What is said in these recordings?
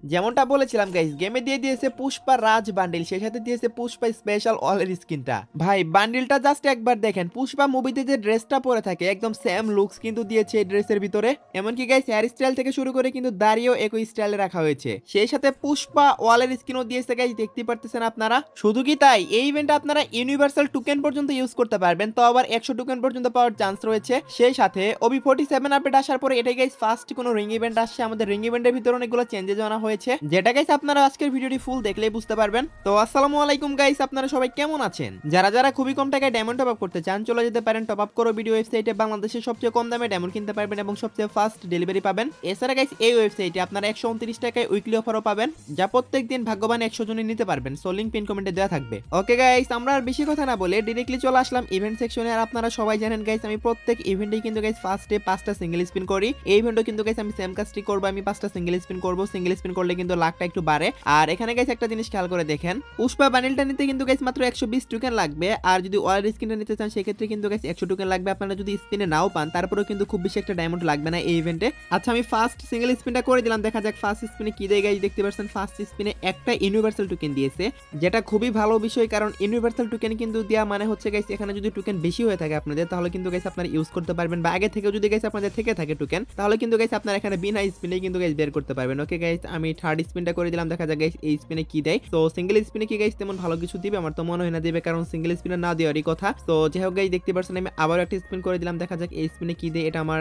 যেমনটা বলেছিলাম গাইস, গেমে দিয়ে দিয়েছে পুষ্পা রাজ বান্ডিল, সেই সাথে দিয়েছে পুষ্পা স্পেশাল ওয়ালের স্কিনটা। ভাই বান্ডিলটা জাস্ট একবার দেখেন, পুষ্পা মুভিতে যে ড্রেসটা পরে থাকে একদম সেম লুকস কিন্তু দিয়েছে এই ড্রেসের ভিতরে। এমনকি গাইস হেয়ার স্টাইল থেকে শুরু করে কিন্তু দাড়িও একই স্টাইলে রাখা হয়েছে, সেই সাথে পুষ্পা ওয়ালের স্কিনও দিয়েছে গাইস, দেখতে পারতেছেন আপনারা। শুধু কি তাই, এই ইভেন্টে আপনারা ইউনিভার্সাল টোকেন পর্যন্ত ইউজ করতে পারবেন, তো আবার 100 টোকেন পর্যন্ত পাওয়ার চান্স রয়েছে। সেই সাথে OB47 আপডেট আসার পরে এটাই গাইস ফার্স্ট কোনো রিং ইভেন্ট আসছে। আমাদের রিং ইভেন্টের ভিতরে অনেকগুলো চেঞ্জেস আনা হয়েছে, যেটা গাইস আপনারা আজকের ভিডিওটি ফুল দেখলেই বুঝতে পারবেন। তো আসসালামু আলাইকুম গাইস, আপনারা সবাই কেমন আছেন? যারা যারা খুবই কম টাকায় ডায়মন্ড টপ আপ করতে চান চলে যেতে পারেন টপ আপ করো ভিডিও ওয়েবসাইটে, বাংলাদেশের সবচেয়ে কম দামে ডায়মন্ড কিনতে পারবেন এবং সবচেয়ে ফাস্ট ডেলিভারি পাবেন। এছাড়া গাইস এই ওয়েবসাইটে আপনারা 129 টাকায় উইকলি অফারও পাবেন, যা প্রত্যেকদিন ভাগ্যবান 100 জনই নিতে পারবেন। সো লিংক পিন কমেন্টে দেওয়া থাকবে। ওকে গাইস, আমরা আর বেশি কথা না বলে ডাইরেক্টলি চলে আসলাম ইভেন্ট সেকশনে। আর আপনারা সবাই জানেন গাইস, আমি প্রত্যেক ইভেন্টেই কিন্তু গাইস ফার্স্টে 5টা সিঙ্গেল স্পিন করি। এই ইভেন্টও কিন্তু গাইস আমি সেম কাজটি করব, আমি 5টা সিঙ্গেল স্পিন করব। সিঙ্গেল স্পিন করলে কিন্তু লাখটা একটু বাড়ে। আর এখানে গাইস একটা জিনিস খেয়াল করে দেখেন, পুষ্পা বান্ডেলটা নিতে কিন্তু গাইস মাত্র 120 টোকেন লাগবে, আর যদি ওয়ালের স্কিনটা নিতে চান সেক্ষেত্রে কিন্তু গাইস 100 টোকেন লাগবে। আপনারা যদি স্পিনে নাও পান তারপরেও কিন্তু খুব বেশি একটা ডায়মন্ড লাগবে না এই ইভেন্টে। আচ্ছা আমি ফার্স্ট সিঙ্গেল স্পিনটা করে দিলাম, দেখা যাক ফার্স্ট স্পিনে কি দেয় গাইস। দেখতে পাচ্ছেন ফার্স্ট স্পিনে একটা ইউনিভার্সাল টোকেন দিয়েছে, যেটা খুবই ভালো বিষয়, কারণ ইউনিভার্সাল টোকেন কিন্তু দেওয়া মানে হচ্ছে গাইস এখানে যদি টোকেন বেশি হয়ে থাকে আপনাদের, তাহলে কিন্তু গাইস আপনারা ইউজ করতে পারবেন, বা আগে থেকে যদি গাইস আপনাদের থেকে থাকে টোকেন, তাহলে কিন্তু গাইস আপনারা এখানে বিনা স্পিনে কিন্তু গাইস বের করতে পারবেন। ওকে গাইস, আমি থার্ড স্পিনটা করে দিলাম, দেখা যাক গাইস এই স্পিনে কি দেয়। তো সিঙ্গেল স্পিনে কি গাইস তেমন ভালো কিছু দিবে? আমার তো মনে হয় না দিবে, কারণ সিঙ্গেল স্পিনে না দেওয়ারই কথা। তো যাই হোক গাইস, দেখতে পাচ্ছেন আমি আবার একটা স্পিন করে দিলাম, দেখা যাক এই স্পিনে কি দেয়। এটা আমার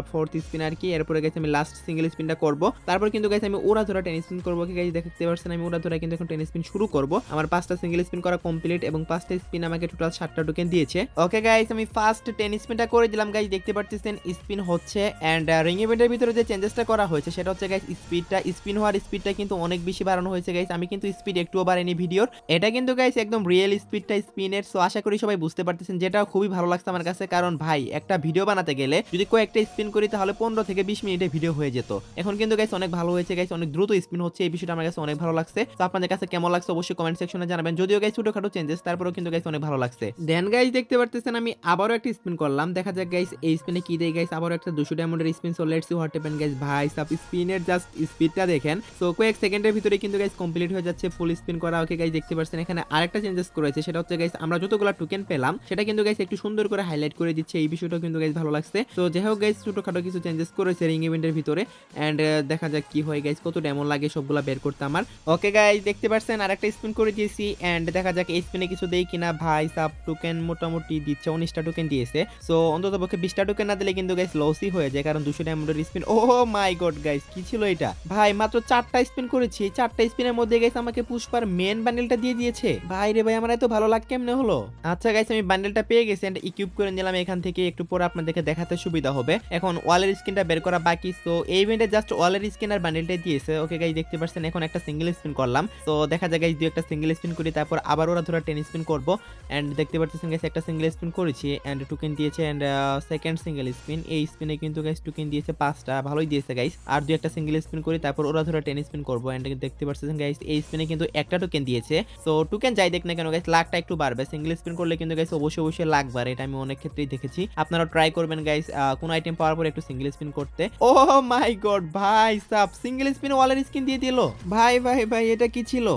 ফোর্থ স্পিন আর কি। এরপরে গাইস আমি লাস্ট সিঙ্গেল স্পিনটা করব, তারপর কিন্তু গাইস আমি ওরা ধরা 10 স্পিন করব। ওকে গাইস, দেখতে পাচ্ছেন আমি ওরা ধরা কিন্তু এখন 10 স্পিন শুরু করব। আমার 5টা সিঙ্গেল স্পিন করা কমপ্লিট এবং 5টা স্পিন আমাকে টোটাল 7টা টোকেন দিয়েছে। ওকে গাইস, আমি ফার্স্ট 10 স্পিনটা করে দিলাম গাইস, দেখতে পাচ্ছেন স্পিন হচ্ছে। এন্ড রিং ইভেন্টের ভিতরে যে চেঞ্জেসটা করা হয়েছে সেটা হচ্ছে গাইস স্পিডটা, স্পিন হওয়ার স্পিডটা কিন্তু অনেক বেশি বাড়ানো হয়েছে গাইস। আমি কিন্তু স্পিড একটুও বাড়াইনি ভিডিওর, এটা কিন্তু গাইস একদম রিয়েল স্পিডটা স্পিনের। সো আশা করি সবাই বুঝতে পারতেছেন, যেটা খুবই ভালো লাগছে আমার কাছে, কারণ ভাই একটা ভিডিও বানাতে গেলে যদি কয়েকটা স্পিন করি তাহলে 15 থেকে 20 মিনিটে ভিডিও হয়ে যেত। এখন কিন্তু গাইস অনেক ভালো হয়েছে গাইস, অনেক দ্রুত স্পিন হচ্ছে, এই বিষয়টা আমার কাছে অনেক ভালো লাগছে। তো আপনাদের কাছে কেমন লাগছে অবশ্যই কমেন্ট সেকশনে জানাবেন, যদিও গাইস ছোটখাটো চেঞ্জেস, তারপরেও কিন্তু গাইস অনেক ভালো লাগছে। দেন গাইস দেখতে পারতেছেন আমি আবারও একটা স্পিন করলাম, দেখা যাক গাইস এই স্পিনে কি দেয় গাইস। আবারও একটা 200 ডায়মন্ডের spin. So let's see what happen guys. ভাই সব স্পিনের জাস্ট স্পিডটা দেখেন, সো কয়েক সেকেন্ডের ভিতরে কিন্তু গাইস কমপ্লিট হয়ে যাচ্ছে ফুল স্পিন করা। ওকে গাইস, দেখতে পাচ্ছেন এখানে আরেকটা চেঞ্জেস করেছে, সেটা হচ্ছে গাইস আমরা যতগুলো টোকেন পেলাম সেটা কিন্তু গাইস একটু সুন্দর করে হাইলাইট করে দিচ্ছে, এই বিষয়টাও কিন্তু গাইস ভালো লাগছে। তো যাই হোক গাইস, ছোটখাটো কিছু চেঞ্জেস করেছে রিং ইভেন্টের ভিতরে। এন্ড দেখা যাক কি হয় গাইস, কত ডেমন লাগে সবগুলা বের করতে আমার। ওকে গাইস, দেখতে পাচ্ছেন আরেকটা স্পিন করে দিয়েছি, এন্ড দেখা যাক এই স্পিনে কিছু দেই কিনা। ভাই সাব টোকেন মোটামুটি দিচ্ছে, 19টা টোকেন দিয়েছে। সো অন্তত পক্ষে 20টা টোকেন না দিলে কিন্তু গাইস লসই হয়ে যায়, কারণ 200 ডায়মন্ডের স্পিন। ও মাই গড গাইস, কি ছিল এটা? ভাই মাত্র 4টা স্পিন করেছি, 4টা স্পিনের মধ্যে গাইস আমাকে পুষ্পার মেন বান্ডেলটা দিয়ে দিয়েছে। ভাই রে ভাই, আমার এত ভালো লাগ কেমনে হলো? আচ্ছা গাইস, আমি বান্ডেলটা পেয়ে গেছি এন্ড ইকুইপ করে নিলাম এখান থেকে, একটু পরে আপনাদেরকে দেখাতে সুবিধা হবে। এখন ওয়ালের স্কিনটা বের করা বাকি। সো এই ইভেন্টে জাস্ট ওয়ালের স্কিন আর বান্ডেলটাই দিয়েছে। ওকে গাইস, দেখতে পাচ্ছেন এখন একটা সিঙ্গেল স্পিন করলাম। তো দেখা যায় গাইস দুই একটা সিঙ্গেল স্পিন করি, তারপর আবার ওরা ধরা 10 স্পিন করব। এন্ড দেখতে পাচ্ছেন গাইস একটা সিঙ্গেল স্পিন করেছি এন্ড টোকেন দিয়েছে। এন্ড সেকেন্ড সিঙ্গেল স্পিন, এই স্পিনে কিন্তু গাইস টোকেন দিয়েছে 5টা, ভালোই দিয়েছে গাইস। আর দুই একটা সিঙ্গেল স্পিন করি, তারপর ওরা ধরা 10 স্পিন করব। এন্ড দেখতে পাচ্ছেন গাইস এই স্পিনে কিন্তু একটা টোকেন দিয়েছে। সো টোকেন যাই দেখ না কেন গাইস, লাখটা একটু বাড়বে। সিঙ্গেল স্পিন করলে কিন্তু গাইস অবশ্যই লাখ বাড়ে, এটা আমি অনেক ক্ষেত্রেই দেখেছি। আপনারা ট্রাই করবেন গাইস কোন আইটেম পাওয়ার পর একটু সিঙ্গেল স্পিন করতে। ও মাই গড ভাই সাব, সিঙ্গেল স্পিনে ওয়ালের স্কিন দিয়ে দিল। ভাই ভাই ভাই, এটা কি ছিল?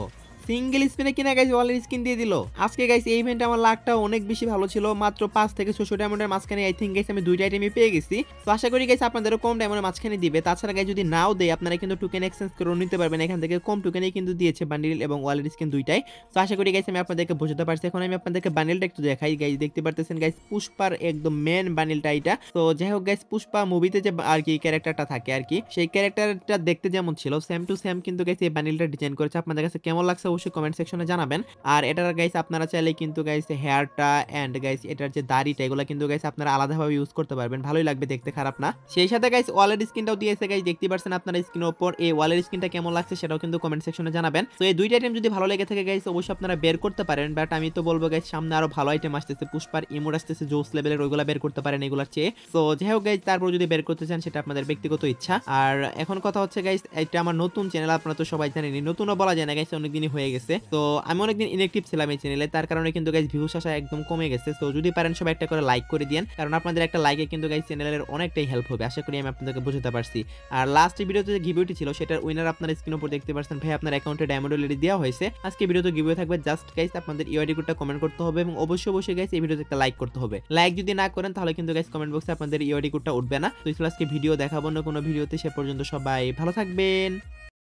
সিঙ্গেল স্পিনে কিনা গাইস ওয়ালের স্কিন দিয়ে দিল। আজকে গাইস এই ইভেন্টে আমার লাকটা অনেক বেশি ভালো ছিল, মাত্র 5 থেকে 600 ডায়মন্ডের মাঝখানে আই থিংক গাইস আমি দুইটা আইটেমই পেয়ে গেছি। তো আশা করি গাইস আপনাদেরও কম ডায়মন্ডের মাঝখানে দিবে। তাছাড়া গাইস যদি নাও দেয় আপনারা কিন্তু টোকেন এক্সচেঞ্জ করে নিতে পারবেন, এখান থেকে কম টোকেনেই কিন্তু দিয়েছে বান্ডিল এবং ওয়ালের স্কিন দুইটাই। তো আশা করি গাইস আমি আপনাদেরকে বোঝাতে পারছি। এখন আমি আপনাদেরকে বান্ডিলটা একটু দেখাই গাইস, দেখতে পারতেছেন গাইস পুষ্পার একদম মেন বান্ডিলটা এটা। তো যাই হোক গাইস, পুষ্পা মুভিতে যে আর কি ক্যারেক্টারটা থাকে আর কি, সেই ক্যারেক্টারটা দেখতে যেমন ছিল সেম টু সেম কিন্তু গাইস এই বান্ডিলটা ডিজাইন করেছে। আপনাদের কাছে কেমন লাগছে অবশ্যই কমেন্ট সেকশনে জানাবেন। আর এটার গাইস আপনারা চাইলে কিন্তু গাইস হেয়ারটা এন্ড গাইস এটার যে দাড়িটা এগুলো কিন্তু গাইস আপনারা আলাদাভাবে ইউজ করতে পারবেন, ভালোই লাগবে দেখতে, খারাপ না। সেই সাথে গাইস ওয়ালের স্কিনটাও দিয়েছে গাইস, দেখতে পাচ্ছেন আপনারা স্ক্রিনের উপর। এই ওয়ালের স্কিনটা কেমন লাগছে সেটাও কিন্তু কমেন্ট সেকশনে জানাবেন। তো এই দুইটা আইটেম যদি ভালো লেগে থাকে গাইস অবশ্যই আপনারা বের করতে পারেন, বাট আমি তো বলবো গাইস সামনে আরো ভালো আইটেম আসতেছে, পুষ্পার ইমোট আসতেছে জোস লেভেলের, ওইগুলা বের করতে পারেন এগুলার চেয়ে। তো যাই হোক গাইস, তারপর যদি বের করতে চান সেটা আপনাদের ব্যক্তিগত ইচ্ছা। আর এখন কথা হচ্ছে গাইস, এটা আমার নতুন চ্যানেল, আপনারা তো সবাই জানেন, নতুনও বলা যায় না গাইস, অনেকদিনই হয়ে হয়ে গেছে। তো আমি অনেকদিন ইনঅ্যাক্টিভ ছিলাম এই চ্যানেলে, তার কারণে কিন্তু গাইস ভিউস আসা একদম কমে গেছে। তো যদি পারেন সবাই একটা করে লাইক করে দিয়েন, কারণ আপনাদের একটা লাইকে কিন্তু গাইস চ্যানেলের অনেকটাই হেল্প হবে। আশা করি আমি আপনাদেরকে বোঝাতে পারছি। আর লাস্ট ভিডিওতে যে গিভওয়েটি ছিল সেটার উইনার আপনার স্ক্রিনের উপর দেখতে পাচ্ছেন ভাই, আপনার অ্যাকাউন্টে ডায়মন্ড অলরেডি দেওয়া হয়েছে। আজকে ভিডিওতে গিভওয়ে থাকবে, জাস্ট গাইস আপনাদের ইউআইডি কোডটা কমেন্ট করতে হবে এবং অবশ্যই গাইস এই ভিডিওতে একটা লাইক করতে হবে। লাইক যদি না করেন তাহলে কিন্তু গাইস কমেন্ট বক্সে আপনাদের ইউআইডি কোডটা উঠবে না। তো আজকে ভিডিও দেখাবো না কোনো ভিডিওতে, সে পর্যন্ত সবাই ভালো থাকবেন।